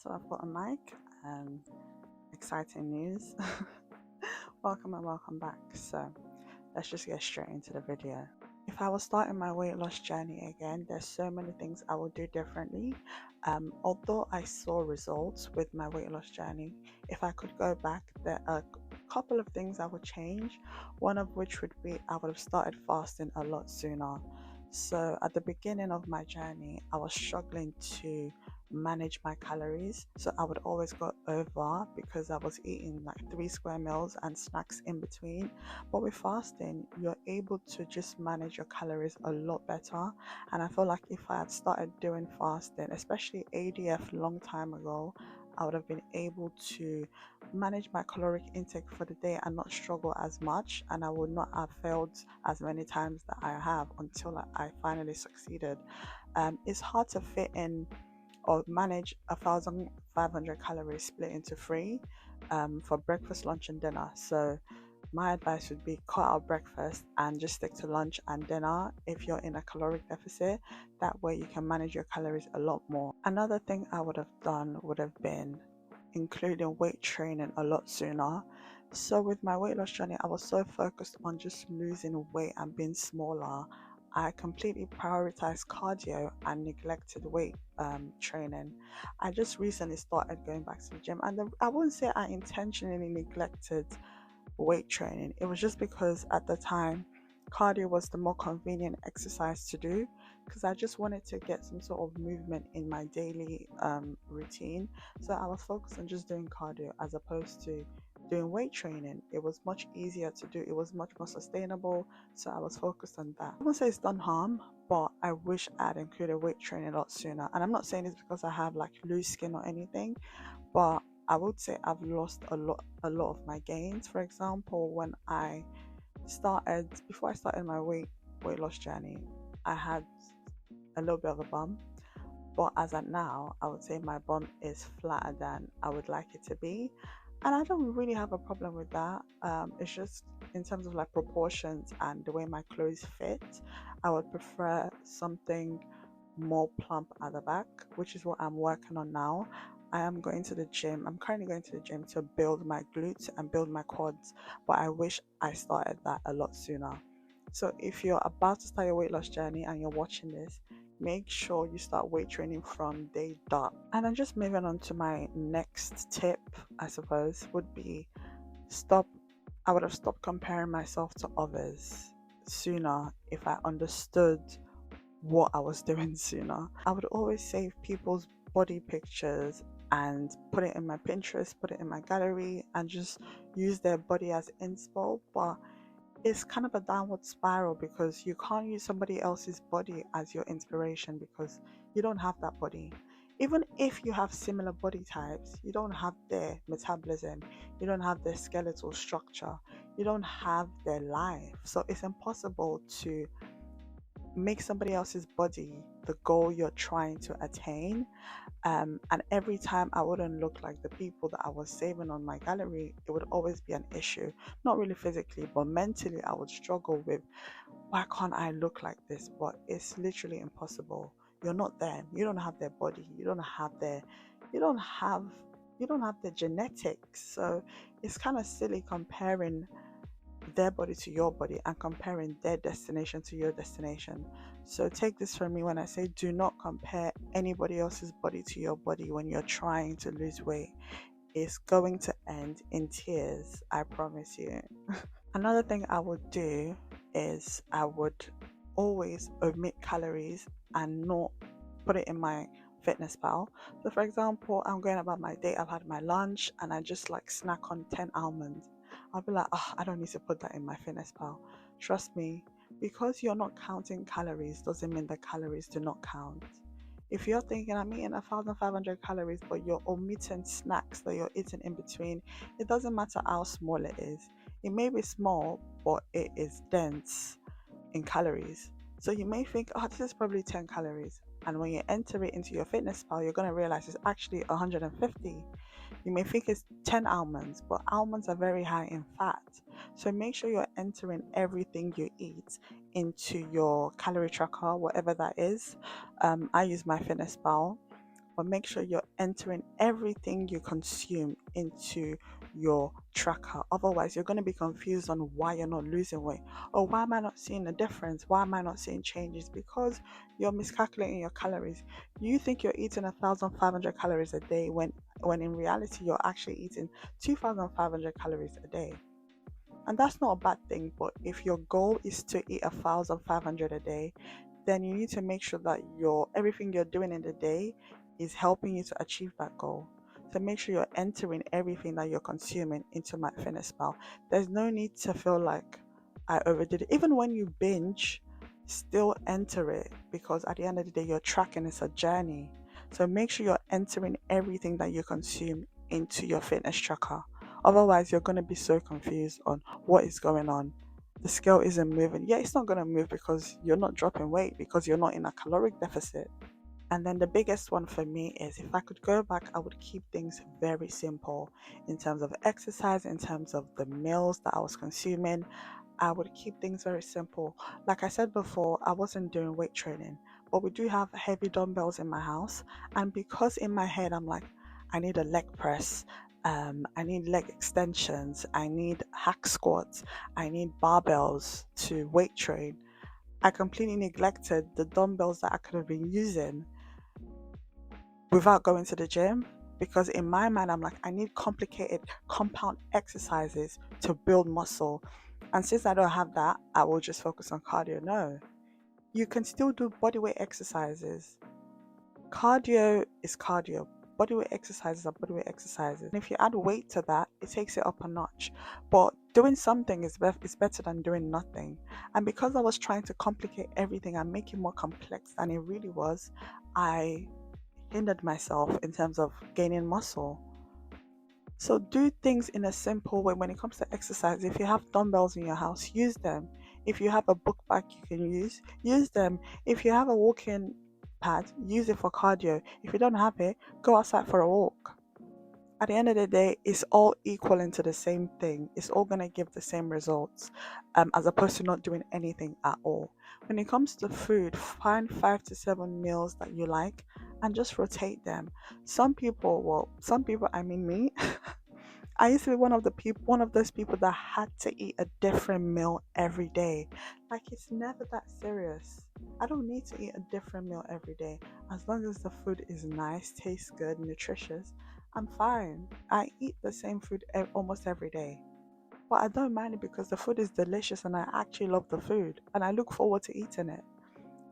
So I've got a mic and exciting news. Welcome and welcome back. So let's just get straight into the video. If I was starting my weight loss journey again, there's so many things I would do differently. Although I saw results with my weight loss journey, if I could go back, there are a couple of things I would change. One of which would be I would have started fasting a lot sooner. So at the beginning of my journey, I was struggling to manage my calories. So I would always go over because I was eating like 3 square meals and snacks in between. But with fasting, you're able to just manage your calories a lot better. And I feel like if I had started doing fasting, especially ADF long time ago, I would have been able to manage my caloric intake for the day and not struggle as much. And I would not have failed as many times that I have until I finally succeeded. It's hard to fit in or manage 1,500 calories split into three for breakfast, lunch, and dinner. So my advice would be cut out breakfast and just stick to lunch and dinner if you're in a caloric deficit. That way you can manage your calories a lot more. Another thing I would have done would have been including weight training a lot sooner. So with my weight loss journey, I was so focused on just losing weight and being smaller. I completely prioritized cardio and neglected weight training. I just recently started going back to the gym, and I wouldn't say I intentionally neglected weight training. It was just because at the time, cardio was the more convenient exercise to do because I just wanted to get some sort of movement in my daily routine. So I was focused on just doing cardio as opposed to doing weight training. It was much easier to do, it was much more sustainable. So I was focused on that. I won't say it's done harm, but I wish I had included weight training a lot sooner. And I'm not saying this because I have like loose skin or anything, but I would say I've lost a lot of my gains. For example, when I started before I started my weight loss journey, I had a little bit of a bum. But as at now, I would say my bum is flatter than I would like it to be. And I don't really have a problem with that. It's just in terms of like proportions and the way my clothes fit, I would prefer something more plump at the back, which is what I'm working on now. I am going to the gym. I'm currently going to the gym to build my glutes and build my quads, but I wish I started that a lot sooner. So if you're about to start your weight loss journey and you're watching this, make sure you start weight training from day dot. And then just moving on to my next tip, I suppose, would be stop. I would have stopped comparing myself to others sooner if I understood what I was doing sooner. I would always save people's body pictures and put it in my Pinterest, put it in my gallery, and just use their body as inspo. But it's kind of a downward spiral because you can't use somebody else's body as your inspiration because you don't have that body. Even if you have similar body types, you don't have their metabolism, you don't have their skeletal structure, you don't have their life. So it's impossible to make somebody else's body the goal you're trying to attain. And every time I wouldn't look like the people that I was saving on my gallery, it would always be an issue. Not really physically, but mentally, I would struggle with why can't I look like this? But it's literally impossible. You're not them. You don't have their body. You don't have, you don't have the genetics. So it's kind of silly comparing their body to your body and comparing their destination to your destination. So take this from me when I say do not compare anybody else's body to your body when you're trying to lose weight. It's going to end in tears, I promise you. Another thing I would do is I would always omit calories and not put it in my fitness pal. So for example, I'm going about my day, I've had my lunch and I just like snack on 10 almonds. I'll be like, oh, I don't need to put that in my fitness pal. Trust me, because you're not counting calories doesn't mean the calories do not count. If you're thinking I'm eating 1,500 calories, but you're omitting snacks that you're eating in between, it doesn't matter how small it is. It may be small, but it is dense in calories. So you may think, oh, this is probably 10 calories. And when you enter it into your fitness pal, you're going to realize it's actually 150. You may think it's 10 almonds, but almonds are very high in fat. So make sure you're entering everything you eat into your calorie tracker, whatever that is. I use my fitness pal. but make sure you're entering everything you consume into your tracker. Otherwise, you're going to be confused on why you're not losing weight, or why am I not seeing a difference? Why am I not seeing changes? Because you're miscalculating your calories. You think you're eating 1,500 calories a day when in reality you're actually eating 2,500 calories a day. And that's not a bad thing, but if your goal is to eat 1,500 a day, then you need to make sure that everything you're doing in the day is helping you to achieve that goal. So make sure you're entering everything that you're consuming into MyFitnessPal. There's no need to feel like I overdid it. Even when you binge, still enter it, because at the end of the day, you're tracking. It's a journey. So make sure you're entering everything that you consume into your fitness tracker. Otherwise, you're going to be so confused on what is going on. The scale isn't moving. Yeah, it's not going to move because you're not dropping weight, because you're not in a caloric deficit. And then the biggest one for me is, if I could go back, I would keep things very simple in terms of exercise, in terms of the meals that I was consuming. I would keep things very simple. Like I said before, I wasn't doing weight training, but we do have heavy dumbbells in my house. And because in my head, I'm like, I need a leg press, I need leg extensions, I need hack squats, I need barbells to weight train. I completely neglected the dumbbells that I could have been using without going to the gym, because in my mind, I'm like, I need complicated compound exercises to build muscle. And since I don't have that, I will just focus on cardio. No, you can still do bodyweight exercises. Cardio is cardio. Bodyweight exercises are bodyweight exercises. And if you add weight to that, it takes it up a notch. But doing something is better than doing nothing. And because I was trying to complicate everything and make it more complex than it really was, I hindered myself in terms of gaining muscle. So do things in a simple way when it comes to exercise. If you have dumbbells in your house, use them. If you have a book bag you can use them. If you have a walking pad, use it for cardio. If you don't have it, go outside for a walk. At the end of the day, it's all equal into the same thing. It's all going to give the same results, as opposed to not doing anything at all. When it comes to food, find 5 to 7 meals that you like and just rotate them. Some people, I mean me, I used to be one of those people that had to eat a different meal every day. Like, it's never that serious. I don't need to eat a different meal every day. As long as the food is nice, tastes good, nutritious, I'm fine. I eat the same food almost every day. But I don't mind it because the food is delicious and I actually love the food and I look forward to eating it.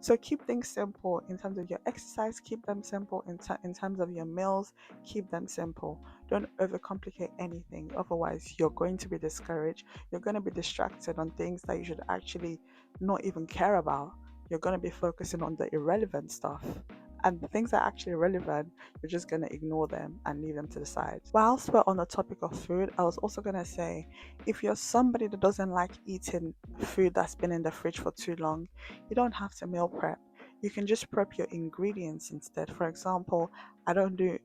So keep things simple in terms of your exercise, keep them simple in terms of your meals, keep them simple. Don't overcomplicate anything. Otherwise, you're going to be discouraged. You're going to be distracted on things that you should actually not even care about. You're going to be focusing on the irrelevant stuff. And the things that are actually relevant, you're just going to ignore them and leave them to the side. Whilst we're on the topic of food, I was also going to say, if you're somebody that doesn't like eating food that's been in the fridge for too long, you don't have to meal prep. You can just prep your ingredients instead. For example, I don't do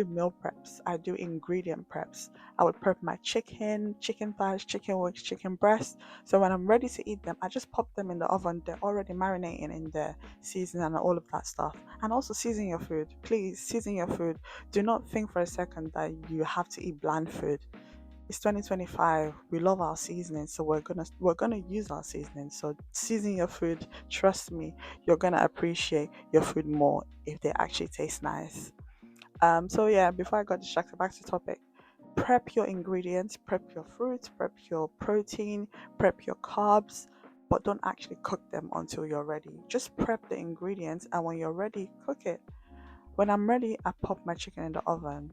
meal preps. I do ingredient preps. I would prep my chicken thighs, chicken wings, chicken breasts. So when I'm ready to eat them, I just pop them in the oven. They're already marinating in the seasoning and all of that stuff. And also season your food. Please season your food. Do not think for a second that you have to eat bland food. It's 2025. We love our seasoning, so we're gonna use our seasoning. So season your food. Trust me, you're gonna appreciate your food more if they actually taste nice. So yeah, before I got distracted, back to the topic. Prep your ingredients, prep your fruits, prep your protein, prep your carbs, but don't actually cook them until you're ready. Just prep the ingredients, and when you're ready, cook it. When I'm ready, I pop my chicken in the oven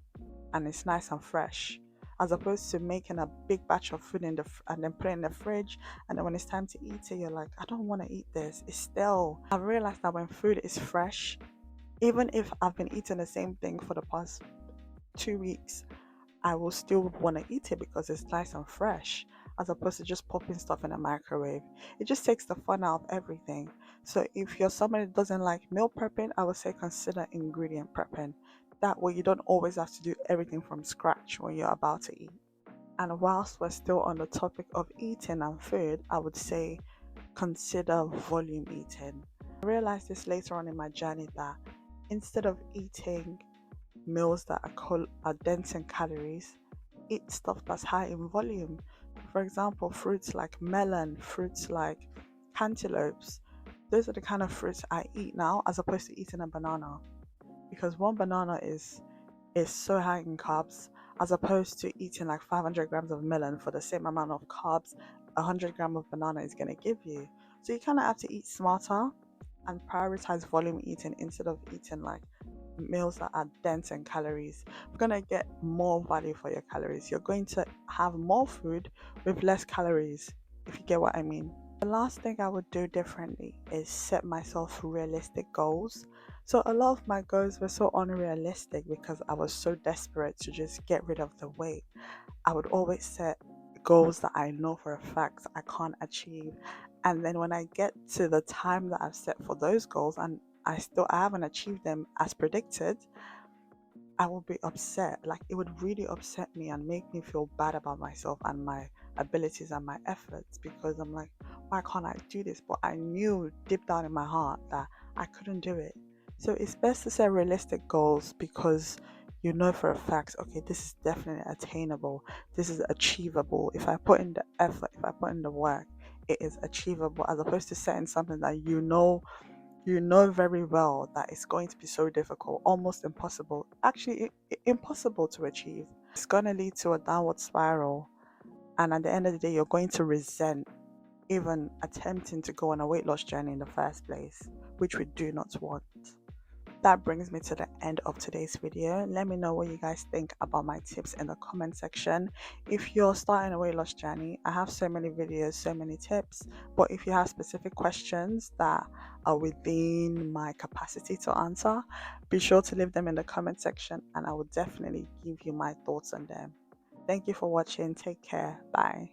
and it's nice and fresh, as opposed to making a big batch of food and then put it in the fridge, and then when it's time to eat it, you're like, I don't want to eat this, it's stale. I've realized that when food is fresh, even if I've been eating the same thing for the past 2 weeks, I will still want to eat it because it's nice and fresh, as opposed to just popping stuff in a microwave. It just takes the fun out of everything. So if you're somebody that doesn't like meal prepping, I would say consider ingredient prepping. That way you don't always have to do everything from scratch when you're about to eat. And whilst we're still on the topic of eating and food, I would say consider volume eating. I realized this later on in my journey that instead of eating meals that are dense in calories, eat stuff that's high in volume. For example, fruits like melon, fruits like cantaloupes. Those are the kind of fruits I eat now as opposed to eating a banana, because one banana is so high in carbs as opposed to eating like 500 grams of melon for the same amount of carbs 100 grams of banana is going to give you. So you kind of have to eat smarter and prioritize volume eating instead of eating like meals that are dense in calories. You're going to get more value for your calories. You're going to have more food with less calories, if you get what I mean. The last thing I would do differently is set myself realistic goals. So a lot of my goals were so unrealistic because I was so desperate to just get rid of the weight. I would always set goals that I know for a fact I can't achieve. And then when I get to the time that I've set for those goals and I haven't achieved them as predicted, I will be upset. Like, it would really upset me and make me feel bad about myself and my abilities and my efforts, because I'm like, why can't I do this? But I knew deep down in my heart that I couldn't do it. So it's best to set realistic goals, because you know for a fact, okay, this is definitely attainable. This is achievable. If I put in the effort, if I put in the work, it is achievable, as opposed to setting something that you know very well that it's going to be so difficult, almost impossible, actually impossible to achieve. It's going to lead to a downward spiral, and at the end of the day you're going to resent even attempting to go on a weight loss journey in the first place, which we do not want. That brings me to the end of today's video. Let me know what you guys think about my tips in the comment section. If you're starting a weight loss journey, I have so many videos, so many tips, but if you have specific questions that are within my capacity to answer, be sure to leave them in the comment section and I will definitely give you my thoughts on them. Thank you for watching. Take care. Bye.